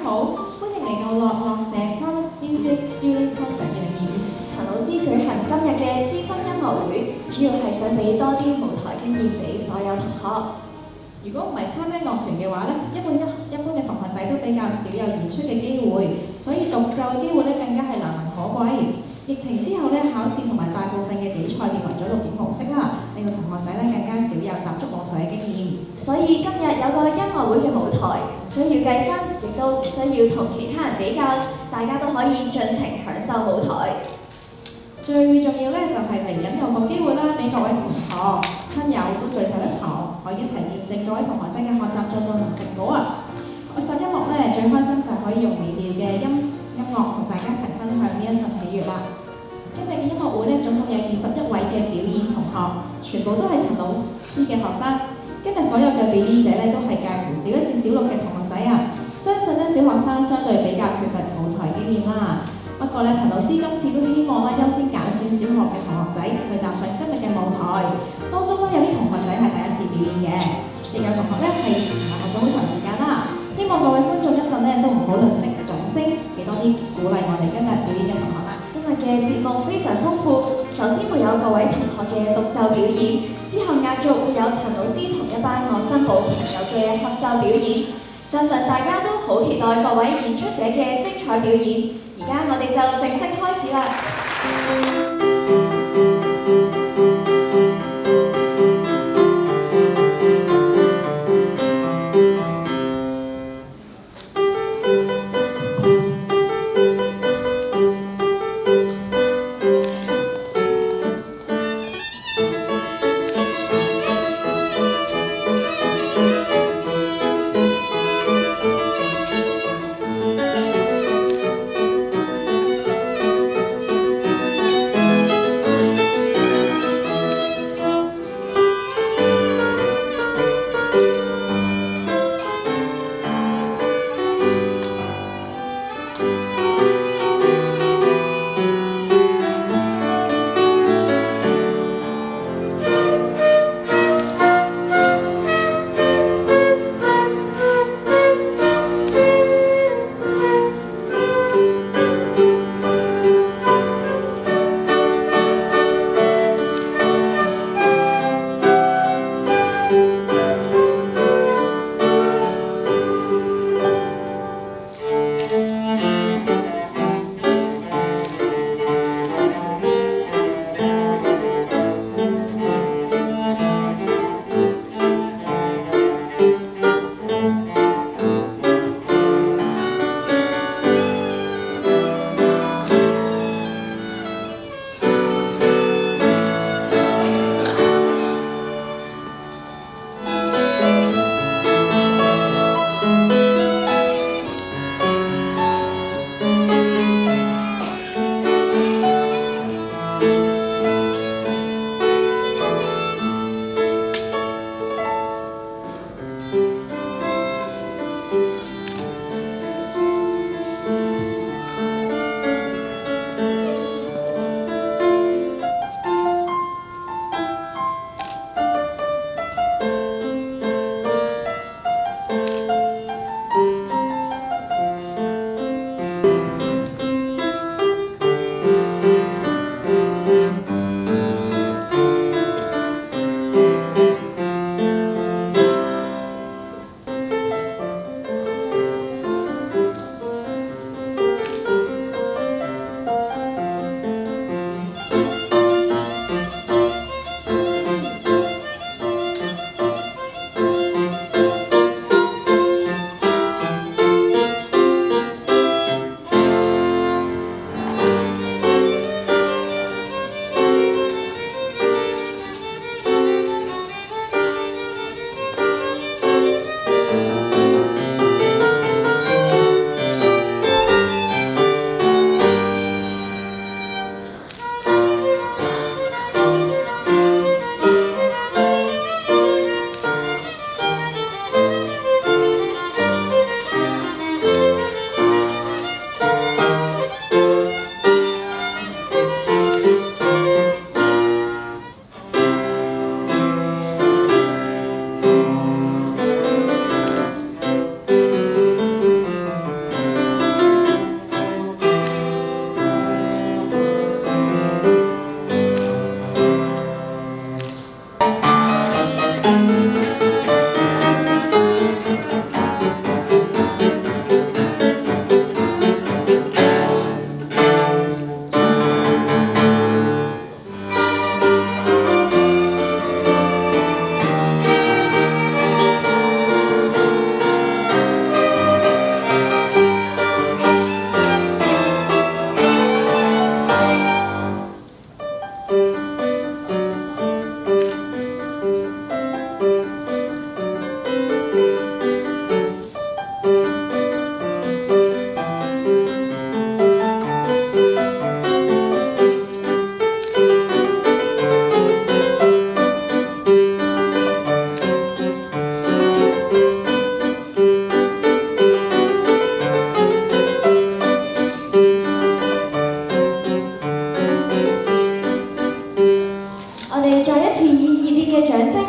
好，歡迎嚟到樂樂社 Promise Music Student Concert 2025。陳老師舉行今日嘅師生音樂會，主要係想俾多啲舞台經驗俾所有同學。如果唔係參加樂團嘅話咧，一般嘅同學仔都比較少有演出嘅機會，所以獨奏嘅機會咧更加係難能可貴。疫情之後咧，考試同埋大部分嘅比賽變為咗錄影模式啦，令到同學仔咧更加少有踏足舞台嘅經驗。所以今日有個音樂會嘅舞台，唔需要計分，亦都唔需要同其他人比較，大家都可以盡情享受舞台。最重要咧就係嚟緊有個機會啦，俾各位同學、親友都聚首一堂，可以一齊見證各位同學仔嘅學習進度同成果啊！學習音樂咧最開心就係可以用美妙嘅音樂同大家一齊分享呢一份喜悅啦。今日嘅音樂會咧總共有21位嘅表演同學，全部都係陳老師嘅學生。今日所有嘅表演者咧都係介乎小1至小6嘅同學仔啊。相信咧小學生相對比較缺乏舞台經驗啦。不過咧，陳老師今次都希望咧優先揀選小學嘅同學仔去踏上今日嘅舞台。當中咧有啲同學仔係第一次表演嘅，亦有同學咧係學咗好長時間啦。希望各位觀眾一陣咧都唔好吝嗇掌聲，俾多啲鼓勵我哋今日表演嘅同學啦。今日嘅節目非常豐富，首先會有各位同學嘅獨奏表演，之後壓軸會有陳老師同一班愛心部朋友嘅合奏表演。相信大家都好期待各位演出者嘅精彩表演。而家我哋就正式開始啦！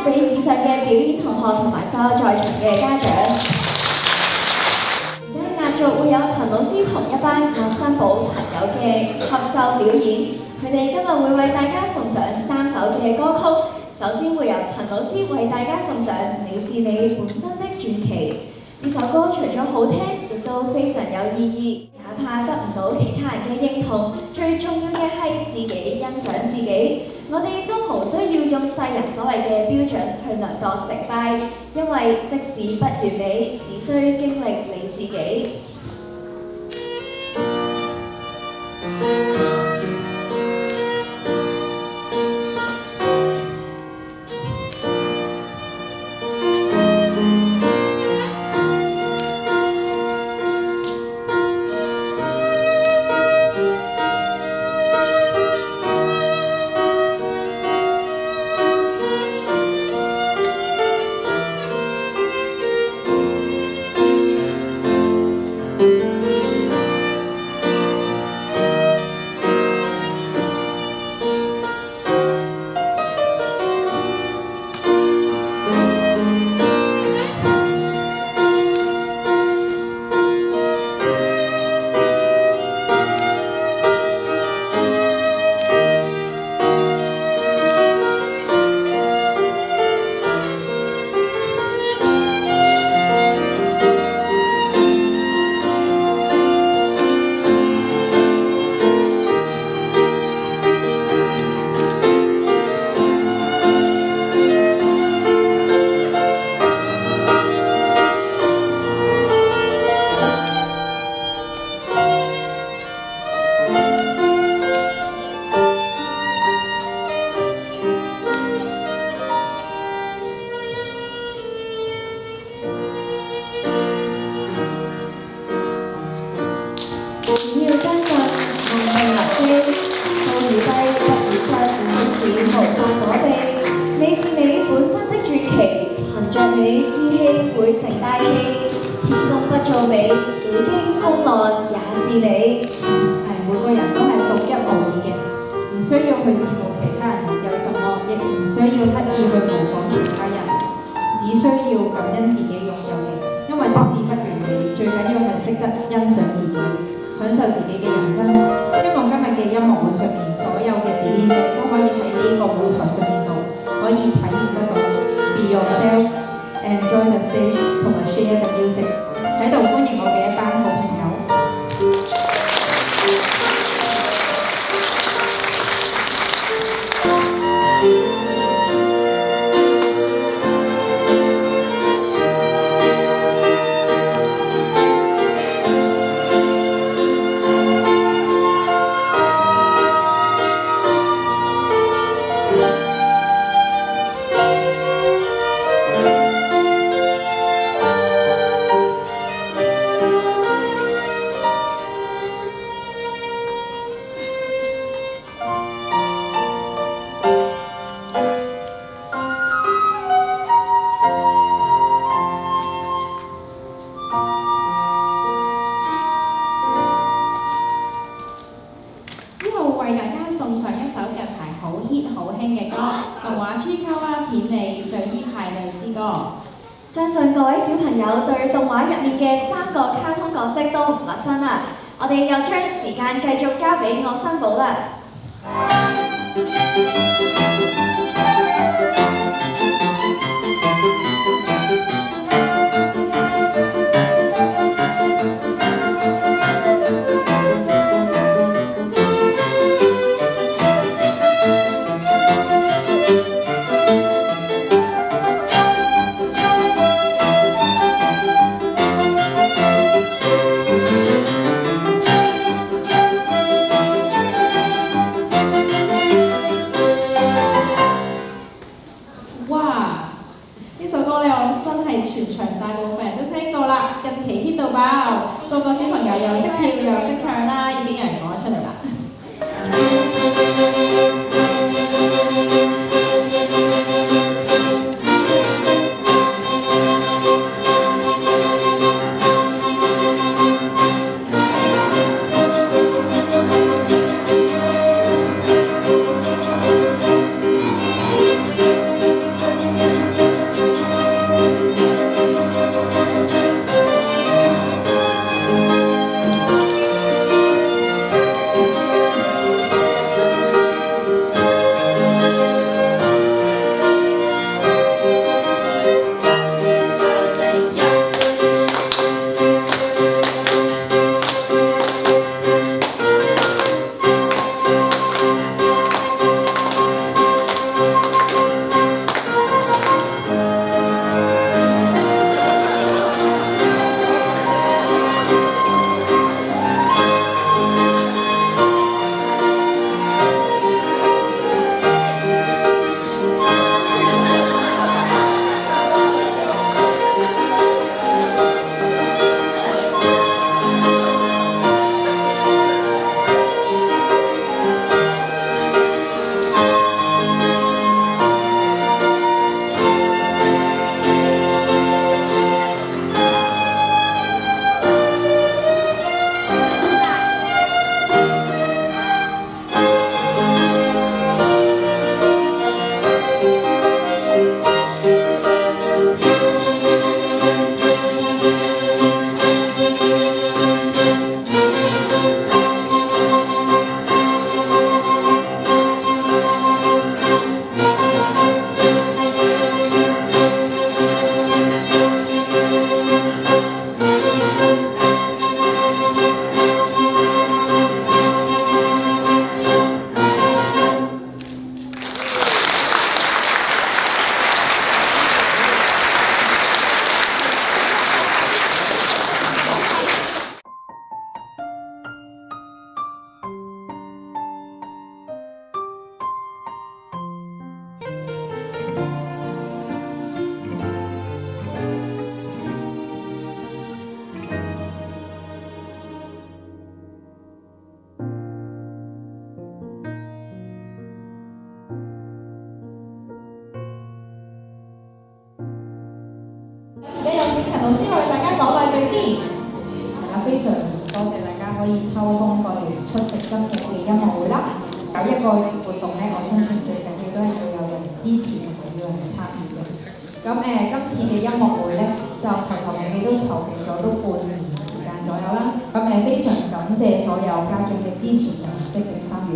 俾以上嘅表演同學同埋所有在場嘅家長。而家壓軸會有陳老師同一班愛心寶朋友嘅合奏表演，佢哋今日會為大家送上3首嘅歌曲。首先會由陳老師為大家送上《你是你本身的傳奇》。呢首歌除咗好聽，亦都非常有意義。哪怕得唔到其他人嘅認同，最重要嘅係自己欣賞自己。我哋亦都無需要用世人所謂嘅標準去量度成敗，因為即使不完美，只需經歷你自己。只要相信夢係流機，高與低不與相，即使無法躲避。你是你本身的傳奇，憑着你志氣會成大器。天公不造美，幾經風浪也是你。每個人都係獨一無二嘅，唔需要去羨慕其他人有什麼，亦唔需要刻意去模仿其他人，只需要感恩自己擁有嘅。因為即使不完美，最緊要係識得欣賞自己。享受自己嘅人生，希望今日嘅音樂會上面所有嘅表演者都可以喺呢個舞台上面度可以體驗得到 Be yourself, enjoy the stage 同埋 share the music。喺度歡迎我嘅一班好朋友。為大家送上一首近排好 hit 好興嘅歌，動畫《Chie Kao Wa 片尾睡衣派對之歌》。相信各位小朋友對動畫入面嘅3個卡通角色都唔陌生啦。我哋又將時間繼續交俾樂新寶啦。全場大部分人都聽過啦，近期 hit 到爆，個個小朋友又識跳又識唱啦，已經有人講咗出嚟啦。陳老師為大家講兩句先。係啦，非常多謝大家可以抽空過嚟出席今日嘅音樂會啦。搞一個活動咧，我相信最緊要都係要有人支持同埋要人參與嘅。咁今次嘅音樂會咧，就頭尾都籌備咗都半年時間左右啦。咁非常感謝所有家長嘅支持同積極參與。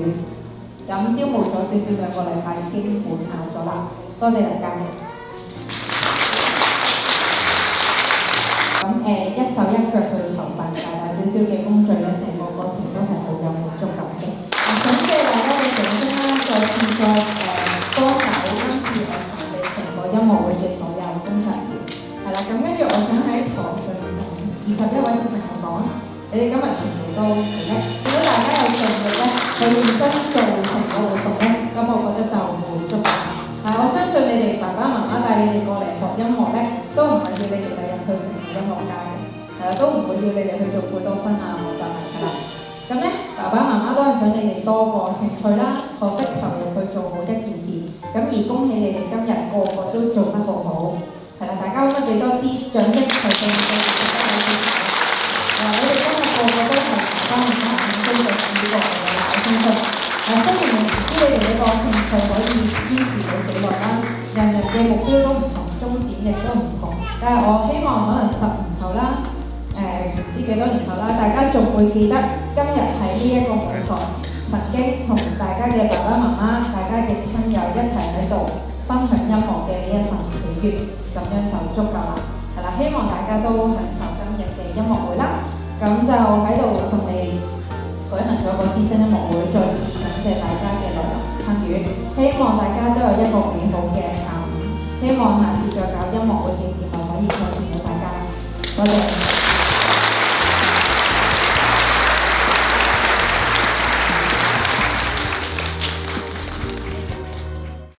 咁招募咗短短2個禮拜已經滿額咗啦，多謝大家。咁一手一腳去籌辦大大小小嘅工序咧，成個過程都係好有滿足感嘅。感謝大家嘅掌聲啦，再次多謝今次我哋成個音樂會嘅所有工作人員。係啦，咁跟住我想喺台上面同21位小朋友講，你哋今日全部都好叻。如果大家有動力咧，去認真做成個活動咧，咁我覺得就滿足啦。但係我相信你哋爸爸媽媽帶你哋過嚟學音樂咧，都唔係要你哋第日去成為音樂家嘅，係啦，都唔會要你哋去做貝多芬啊、莫扎特㗎啦。咁咧，爸爸媽媽都係想你哋多個興趣啦，學識投入去做好一件事。咁而恭喜你哋今日個個都做得好好，係啦，大家可唔可以俾多啲掌聲提醒你哋其他老師？你哋今日個個都係爸爸媽媽眼中嘅主角嚟㗎啦，我相信。雖然唔知你哋呢個興趣可以堅持到幾耐啦，人人嘅目標都唔同，終點亦都唔同。但係我希望可能10年後啦，唔知幾多年後啦，大家仲會記得今日喺呢一個舞台曾經同大家嘅爸爸媽媽、大家嘅親友一齊喺度分享音樂嘅呢一份喜悅，咁樣就足夠啦。係啦，希望大家都享受今日嘅音樂會啦。咁就喺度同你舉行咗個師生音樂會，再次感謝大家嘅來臨參與，希望大家都有一個美好嘅下午，希望下次再搞音樂會嘅時候可以再見到大家，多謝。